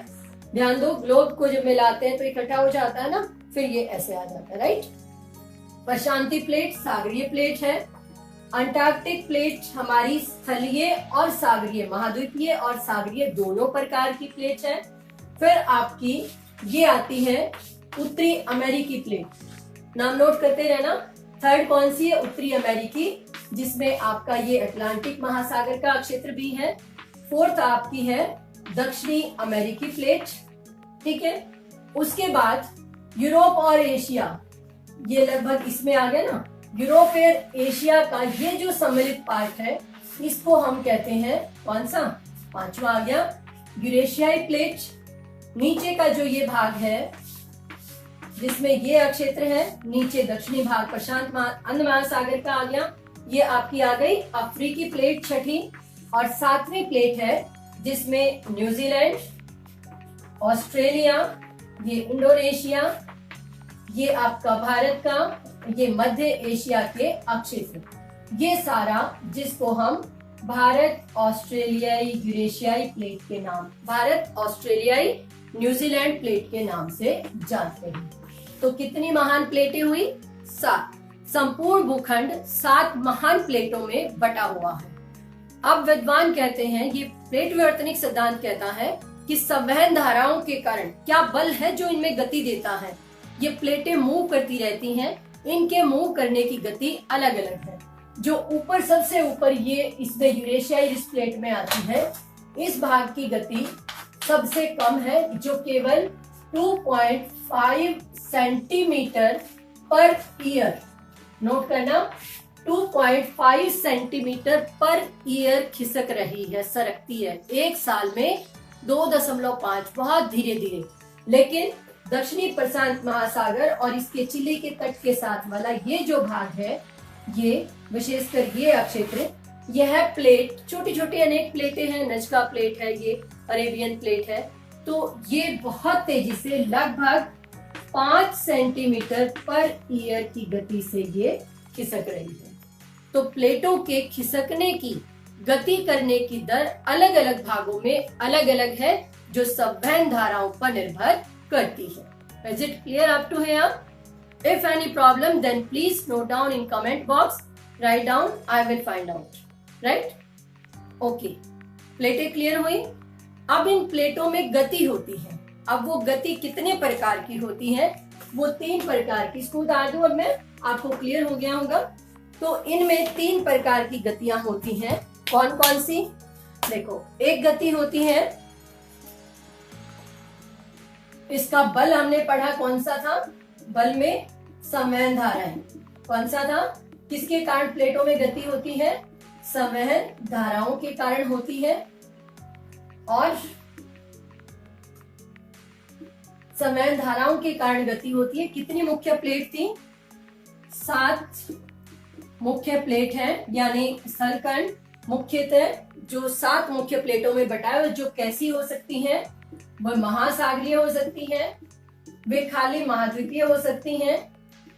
ध्यान दो, ग्लोब को जब मिलाते हैं तो इकट्ठा हो जाता है ना, फिर ये ऐसे आ जाता है, राइट। प्रशांति प्लेट सागरीय प्लेट है। अंटार्कटिक प्लेट हमारी स्थलीय और सागरीय, महाद्वीपीय और सागरीय दोनों प्रकार की प्लेट है। फिर आपकी ये आती है उत्तरी अमेरिकी प्लेट। नाम नोट करते रहना। थर्ड कौन सी है? उत्तरी अमेरिकी, जिसमें आपका ये अटलांटिक महासागर का क्षेत्र भी है। फोर्थ आपकी है दक्षिणी अमेरिकी प्लेट, ठीक है। उसके बाद यूरोप और एशिया, ये लगभग इसमें आ गया ना। यूरोप और एशिया का ये जो सम्मिलित पार्ट है, इसको हम कहते हैं कौन सा? 5वां आ गया यूरेशियाई प्लेट। नीचे का जो ये भाग है, जिसमें ये क्षेत्र है, नीचे दक्षिणी भाग प्रशांत अंध महासागर का आ गया। ये आपकी आ गई अफ्रीकी प्लेट छठी। और 7वीं प्लेट है जिसमें न्यूजीलैंड, ऑस्ट्रेलिया, ये इंडोनेशिया, ये आपका भारत का, ये मध्य एशिया के क्षेत्र, ये सारा जिसको हम भारत ऑस्ट्रेलियाई यूरेशियाई प्लेट के नाम, भारत ऑस्ट्रेलियाई न्यूजीलैंड प्लेट के नाम से जानते हैं। तो कितनी महान प्लेटें हुई? 7। संपूर्ण भूखंड 7 महान प्लेटों में बटा हुआ है। अब विद्वान कहते हैं, ये प्लेट विवर्तनिक सिद्धांत कहता है कि संवहन धाराओं के कारण क्या बल है जो इनमें गति देता है। ये प्लेटें मूव करती रहती हैं, इनके मूव करने की गति अलग अलग है। जो ऊपर सबसे ऊपर ये इसमें यूरेशियाई इस प्लेट में आती है, इस भाग की गति सबसे कम है, जो केवल 2.5 सेंटीमीटर पर ईयर, नोट करना, 2.5 सेंटीमीटर पर ईयर खिसक रही है, सरकती है। एक साल में 2.5, बहुत धीरे धीरे। लेकिन दक्षिणी प्रशांत महासागर और इसके चिली के तट के साथ वाला ये जो भाग है, ये विशेषकर ये क्षेत्र, यह प्लेट छोटी छोटी अनेक प्लेटें हैं। नजका प्लेट है, ये अरेबियन प्लेट है, तो ये बहुत तेजी से लगभग 5 सेंटीमीटर पर ईयर की गति से ये खिसक रही है। तो प्लेटों के खिसकने की, गति करने की दर अलग अलग भागों में अलग अलग है, जो संवहन धाराओं पर निर्भर करती है। Is it clear up to here? If any problem, then please note down in comment box. Write down, I will find out. Right? Okay. प्लेटें क्लियर हुई। अब इन प्लेटों में गति होती है। अब वो गति कितने प्रकार की होती है? वो 3 प्रकार की। इसको बता दूं अब मैं, आपको क्लियर हो गया होगा। तो इनमें 3 प्रकार की गतियां होती हैं। कौन कौन सी? देखो, एक गति होती है, इसका बल हमने पढ़ा कौन सा था? बल में संवहन धाराएं। कौन सा था? किसके कारण प्लेटों में गति होती है? संवहन धाराओं के कारण होती है। और संवहन धाराओं के कारण गति होती है। कितनी मुख्य प्लेट थी? 7 मुख्य प्लेट है, यानी स्थलखंड, मुख्यतः जो 7 मुख्य प्लेटों में बटा है, जो कैसी हो सकती हैं? वह महासागरीय हो सकती हैं, वे खाली महाद्वीपीय हो सकती हैं,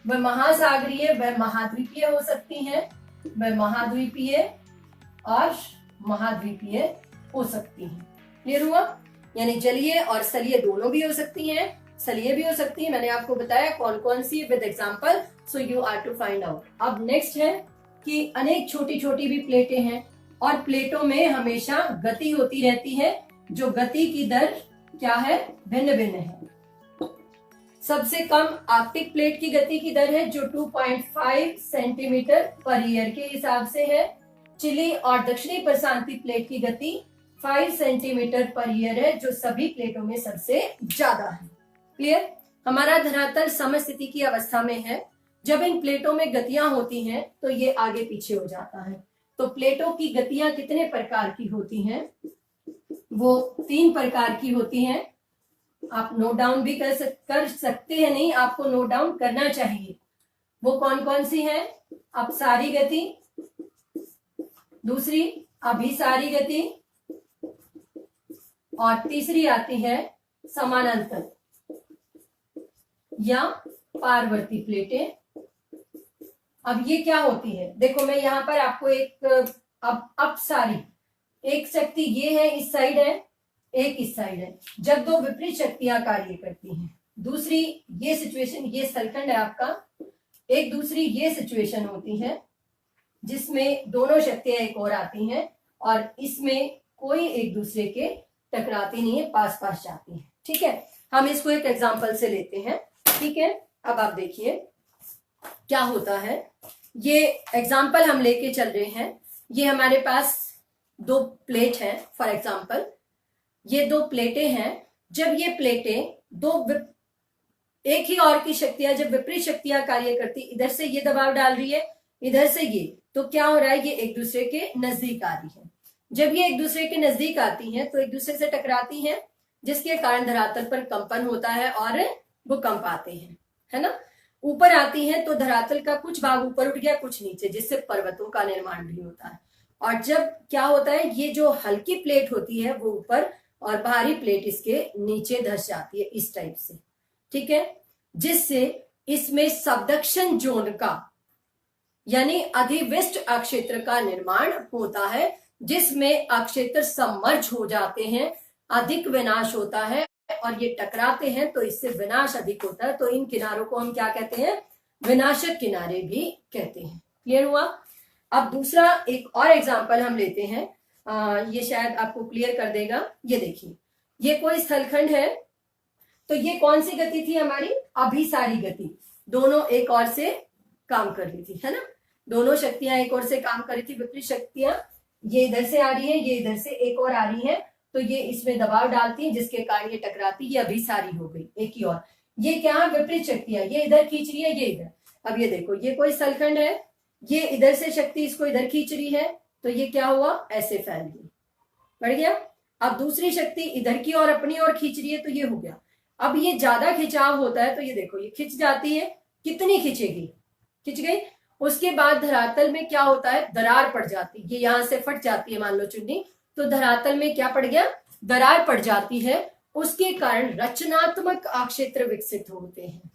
वह महासागरीय व महाद्वीपीय हो सकती हैं, वह महाद्वीपीय और महाद्वीपीय हो सकती हैं। क्लियर हुआ? यानी जलीय और स्थलीय दोनों भी हो सकती हैं, स्थलीय भी हो सकती है। मैंने आपको बताया कौन कौन सी with example, so you are to find out. अब नेक्स्ट है कि अनेक छोटी छोटी भी प्लेटें हैं और प्लेटों में हमेशा गति होती रहती है, जो गति की दर क्या है? भिन्न भिन्न है। सबसे कम आर्कटिक प्लेट की गति की दर है जो 2.5 सेंटीमीटर पर ईयर के हिसाब से है। चिली और दक्षिणी प्रशांति प्लेट की गति 5 सेंटीमीटर पर ईयर है, जो सभी प्लेटों में सबसे ज्यादा है। क्लियर? हमारा धरातल समस्थिति की अवस्था में है। जब इन प्लेटों में गतियां होती हैं तो ये आगे पीछे हो जाता है। तो प्लेटों की गतियां कितने प्रकार की होती हैं? वो 3 प्रकार की होती हैं। आप नोट डाउन भी कर सकते हैं, नहीं आपको नोट डाउन करना चाहिए। वो कौन कौन सी है? अपसारी गति, दूसरी अभिसारी गति, और तीसरी आती है समानांतर या पारवर्ती प्लेटें। अब ये क्या होती है? देखो मैं यहाँ पर आपको एक अपसारी, एक शक्ति ये है, इस साइड है, एक इस साइड है। जब 2 विपरीत शक्तियां कार्य करती हैं, दूसरी ये सिचुएशन, ये स्थलखंड है आपका, एक दूसरी ये सिचुएशन होती है जिसमें दोनों शक्तियां एक और आती हैं और इसमें कोई एक दूसरे के टकराती नहीं है, पास पास जाती है। ठीक है, हम इसको एक एग्जांपल से लेते हैं। ठीक है, अब आप देखिए क्या होता है। ये एग्जांपल हम लेके चल रहे हैं। ये हमारे पास 2 प्लेट हैं। फॉर एग्जांपल ये 2 प्लेटें हैं। जब ये प्लेटें एक ही और की शक्तियां, जब विपरीत शक्तियां कार्य करती, इधर से ये दबाव डाल रही है, इधर से ये, तो क्या हो रहा है? ये एक दूसरे के नजदीक आ रही है। जब ये एक दूसरे के नजदीक आती हैं तो एक दूसरे से टकराती हैं, जिसके कारण धरातल पर कंपन होता है और भूकंप आते हैं, है ना। ऊपर आती हैं तो धरातल का कुछ भाग ऊपर उठ गया, कुछ नीचे, जिससे पर्वतों का निर्माण भी होता है। और जब क्या होता है, ये जो हल्की प्लेट होती है वो ऊपर और भारी प्लेट इसके नीचे धस जाती है इस टाइप से। ठीक है, जिससे इसमें सबडक्शन जोन का यानी अधिविष्ट अक्षेत्र का निर्माण होता है, जिसमें अक्षेत्र सबमर्ज हो जाते हैं, अधिक विनाश होता है और ये टकराते हैं तो इससे विनाश अधिक होता है। तो इन किनारों को हम क्या कहते हैं? विनाशक किनारे भी कहते हैं। क्लियर हुआ? अब दूसरा एक और एग्जांपल हम लेते हैं, ये शायद आपको क्लियर कर देगा। ये देखिए, ये कोई स्थलखंड है, तो ये कौन सी गति थी हमारी? अभिसारी गति। दोनों एक और से काम कर रही थी, है ना। दोनों शक्तियां एक और से काम कर रही थी। विपरीत शक्तियां ये इधर से आ रही है, ये इधर से एक और आ रही है, तो ये इसमें दबाव डालती है, जिसके कारण ये टकराती, ये अभिसारी हो गई एक ही और। ये क्या? विपरीत शक्तियां, ये इधर खींच रही है, ये इधर। अब ये देखो, ये कोई स्थलखंड है, ये इधर से शक्ति इसको इधर खींच रही है, तो ये क्या हुआ? ऐसे फैल गई, बढ़ गया। अब दूसरी शक्ति इधर की और अपनी ओर खींच रही है, तो ये हो गया। अब ये ज्यादा खिंचाव होता है तो ये देखो, ये खिंच जाती है। कितनी खिंचेगी? खिंच गई। उसके बाद धरातल में क्या होता है? दरार पड़ जाती है। ये यहां से फट जाती है, मान लो चुन्नी, तो धरातल में क्या पड़ गया? दरार पड़ जाती है। उसके कारण रचनात्मक अक्षेत्र विकसित होते हैं।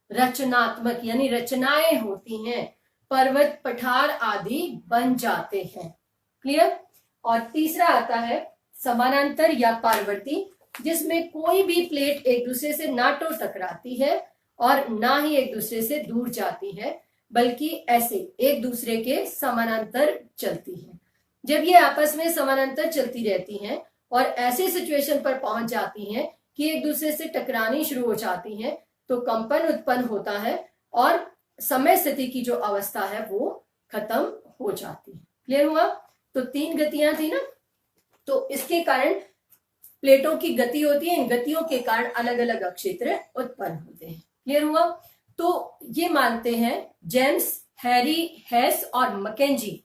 रचनात्मक यानी रचनाएं होती हैं, पर्वत पठार आदि बन जाते हैं। क्लियर? और तीसरा आता है समानांतर या पारवर्ती, जिसमें कोई भी प्लेट एक दूसरे से ना तो टकराती है और ना ही एक दूसरे से दूर जाती है, बल्कि ऐसे एक दूसरे के समानांतर चलती है। जब ये आपस में समानांतर चलती रहती हैं और ऐसी सिचुएशन पर पहुंच जाती हैं कि एक दूसरे से टकरानी शुरू हो जाती हैं, तो कंपन उत्पन्न होता है और समय स्थिति की जो अवस्था है वो खत्म हो जाती है। क्लियर हुआ? तो 3 गतियां थी ना, तो इसके कारण प्लेटों की गति होती है। इन गतियों के कारण अलग अलग अक्षेत्र उत्पन्न होते हैं। क्लियर हुआ? तो ये मानते हैं जेम्स, हैरी, हेस और मैकेंजी।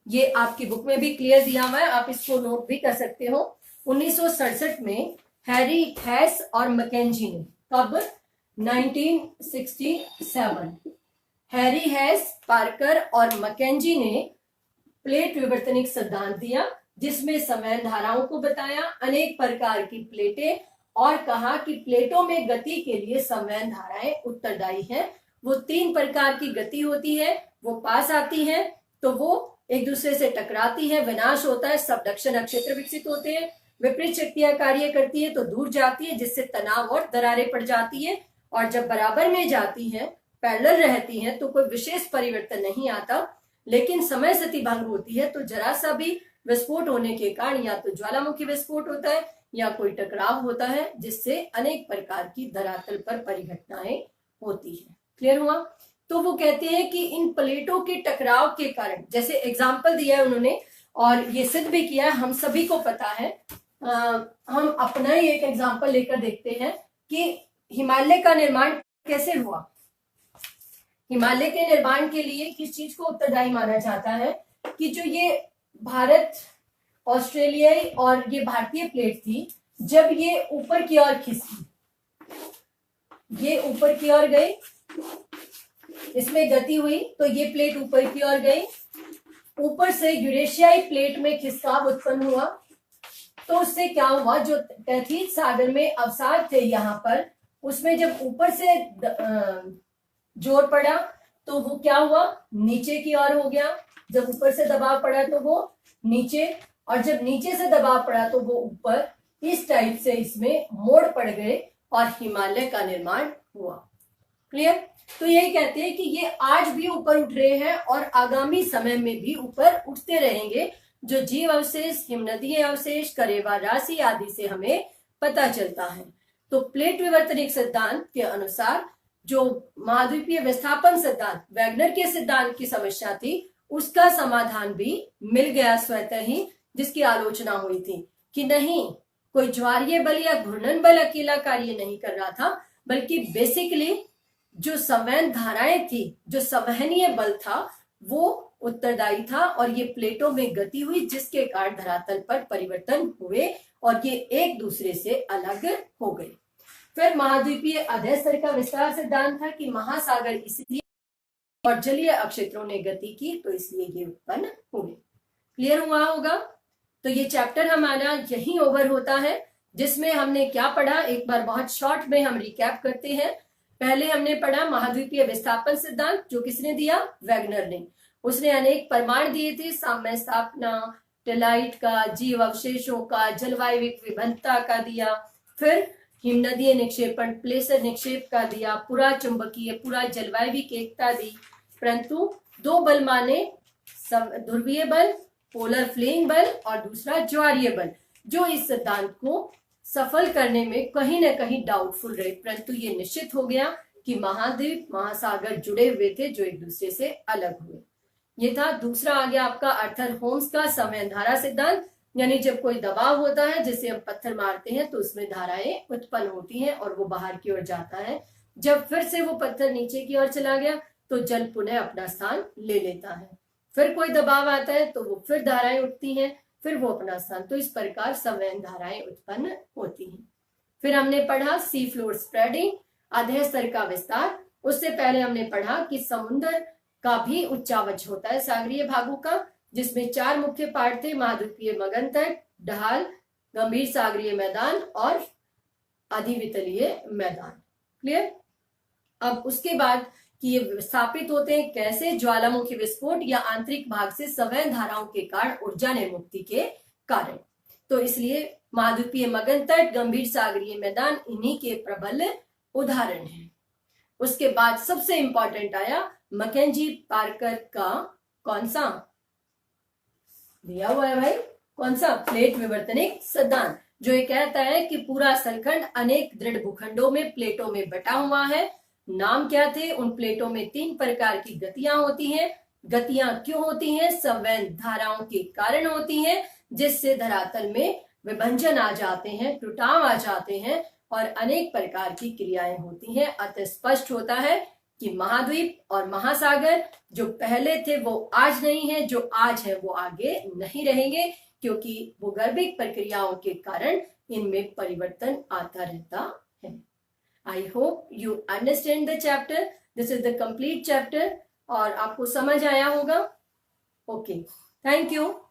ये आपकी बुक में भी क्लियर दिया हुआ है, आप इसको नोट भी कर सकते हो। 1967 में हैरी, हेस और मैकेंजी ने, कब? 1967, हैरी, हेस, पार्कर और मैकेंजी ने प्लेट विवर्तनिक सिद्धांत दिया, जिसमें संवहन धाराओं को बताया, अनेक प्रकार की प्लेटें, और कहा कि प्लेटों में गति के लिए संवहन धाराएं उत्तरदायी हैं। वो 3 प्रकार की गति होती है, वो पास आती है तो वो एक दूसरे से टकराती है, विनाश होता है, सबडक्शन नक्षत्र विकसित होते हैं, विपरीत शक्तियां कार्य करती है तो दूर जाती है, जिससे तनाव और दरारें पड़ जाती है, और जब बराबर में जाती है, पैरेलल रहती है, तो कोई विशेष परिवर्तन नहीं आता, लेकिन समय स्थिति भंग होती है तो जरा सा भी विस्फोट होने के कारण या तो ज्वालामुखी विस्फोट होता है या कोई टकराव होता है, जिससे अनेक प्रकार की धरातल पर परिघटनाएं होती है। क्लियर हुआ? तो वो कहते हैं कि इन प्लेटों के टकराव के कारण, जैसे एग्जाम्पल दिया है उन्होंने और ये सिद्ध भी किया है, हम सभी को पता है। हम अपना ही एक एग्जाम्पल लेकर देखते हैं कि हिमालय का निर्माण कैसे हुआ। हिमालय के निर्माण के लिए किस चीज को उत्तरदायी माना जाता है कि जो ये भारत, ऑस्ट्रेलियाई और ये भारतीय प्लेट थी, जब ये ऊपर की ओर खिसकी, ये ऊपर की ओर गई, इसमें गति हुई तो ये प्लेट ऊपर की ओर गई, ऊपर से यूरेशियाई प्लेट में खिसकाव उत्पन्न हुआ, तो उससे क्या हुआ, जो तैथित सागर में अवसाद थे यहाँ पर, उसमें जब ऊपर से जोर पड़ा तो वो क्या हुआ, नीचे की ओर हो गया, जब ऊपर से दबाव पड़ा तो वो नीचे, और जब नीचे से दबाव पड़ा तो वो ऊपर, इस टाइप से इसमें मोड़ पड़ गए और हिमालय का निर्माण हुआ। क्लियर? तो यही कहते हैं कि ये आज भी ऊपर उठ रहे हैं और आगामी समय में भी ऊपर उठते रहेंगे, जो जीव अवशेष, हिमनदीय अवशेष, करेवा राशि आदि से हमें पता चलता है। तो प्लेट विवर्तनिक सिद्धांत के अनुसार जो महाद्वीपीय विस्थापन सिद्धांत, वैगनर के सिद्धांत की समस्या थी, उसका समाधान भी मिल गया स्वतः ही, जिसकी आलोचना हुई थी कि नहीं, कोई ज्वारीय बल या घूर्णन बल अकेला कार्य नहीं कर रहा था, बल्कि बेसिकली जो संवहन धाराएं थी, जो संवहनीय बल था, वो उत्तरदायी था, और ये प्लेटों में गति हुई, जिसके कारण धरातल पर परिवर्तन हुए और ये एक दूसरे से अलग हो गए। फिर महाद्वीपीय अधः स्तर का विस्तार सिद्धांत था कि महासागर इसलिए और जलीय अक्षेत्रों ने गति की, तो इसलिए ये उत्पन्न हुए। क्लियर हुआ होगा? तो ये चैप्टर हमारा यही ओवर होता है, जिसमें हमने क्या पढ़ा, एक बार बहुत शॉर्ट में हम रिकैप करते हैं। पहले हमने पढ़ा महाद्वीपीय विस्थापन सिद्धांत, जो किसने दिया, वैगनर ने। उसने अनेक प्रमाण दिए थे, साम्य स्थापना, टेलाइट का, जीव अवशेषों का, जलवायविक विभिन्नता का दिया, फिर हिमनदीय निक्षेपण, प्लेसर निक्षेप का दिया, पुरा चुंबकीय, पुरा जलवायविक एकता दी, परंतु 2 बल माने, ध्रुवीय बल, पोलर फ्लेइंग बल, और दूसरा ज्वारीय बल, जो इस सिद्धांत को सफल करने में कहीं ना कहीं डाउटफुल रहे, परंतु ये निश्चित हो गया कि महाद्वीप, महासागर जुड़े हुए थे, जो एक दूसरे से अलग हुए। ये था। दूसरा आ गया आपका आर्थर होम्स का संवहन धारा सिद्धांत, यानी जब कोई दबाव होता है, जैसे हम पत्थर मारते हैं तो उसमें धाराएं उत्पन्न होती हैं और वो बाहर की ओर जाता है। जब फिर से वो पत्थर नीचे की ओर चला गया तो जल पुनः अपना स्थान ले लेता है। फिर कोई दबाव आता है तो वो फिर धाराएं उठती हैं, फिर वो अपना स्थान, तो इस प्रकार संवहन धाराएं उत्पन्न होती हैं। फिर हमने पढ़ा सी फ्लोर स्प्रेडिंग, अधः स्तर का विस्तार। उससे पहले हमने पढ़ा कि समुद्र का भी उच्चावच होता है सागरीय भागों का, जिसमें 4 मुख्य पार्ट थे, महाद्वीपीय मगन तट, ढाल, गंभीर सागरीय मैदान और अधिवितलीय मैदान। क्लियर? अब उसके बाद कि ये विस्थापित होते हैं कैसे, ज्वालामुखी विस्फोट या आंतरिक भाग से संवहन धाराओं के कारण ऊर्जा निर्मुक्ति के कारण। तो इसलिए महाद्वीपीय मगन तट, गंभीर सागरीय मैदान इन्हीं के प्रबल उदाहरण हैं। उसके बाद सबसे इंपॉर्टेंट आया मैकेंजी पार्कर का कौन सा दिया हुआ है भाई, कौन सा, प्लेट विवर्तनिक सिद्धांत, जो ये कहता है कि पूरा सलखंड अनेक दृढ़ भूखंडों में प्लेटों में बटा हुआ है। नाम क्या थे उन प्लेटों में? 3 प्रकार की गतियां होती हैं। गतियां क्यों होती हैं? संवहन धाराओं के कारण होती हैं, जिससे धरातल में विभंजन आ जाते हैं, टुटाव आ जाते हैं और अनेक प्रकार की क्रियाएं होती हैं। अतः स्पष्ट होता है कि महाद्वीप और महासागर जो पहले थे वो आज नहीं है, जो आज है वो आगे नहीं रहेंगे, क्योंकि भूगर्भिक प्रक्रियाओं के कारण इनमें परिवर्तन आता रहता है। I hope you understand the chapter. This is the complete chapter और आपको समझ आया होगा। Okay, Thank you.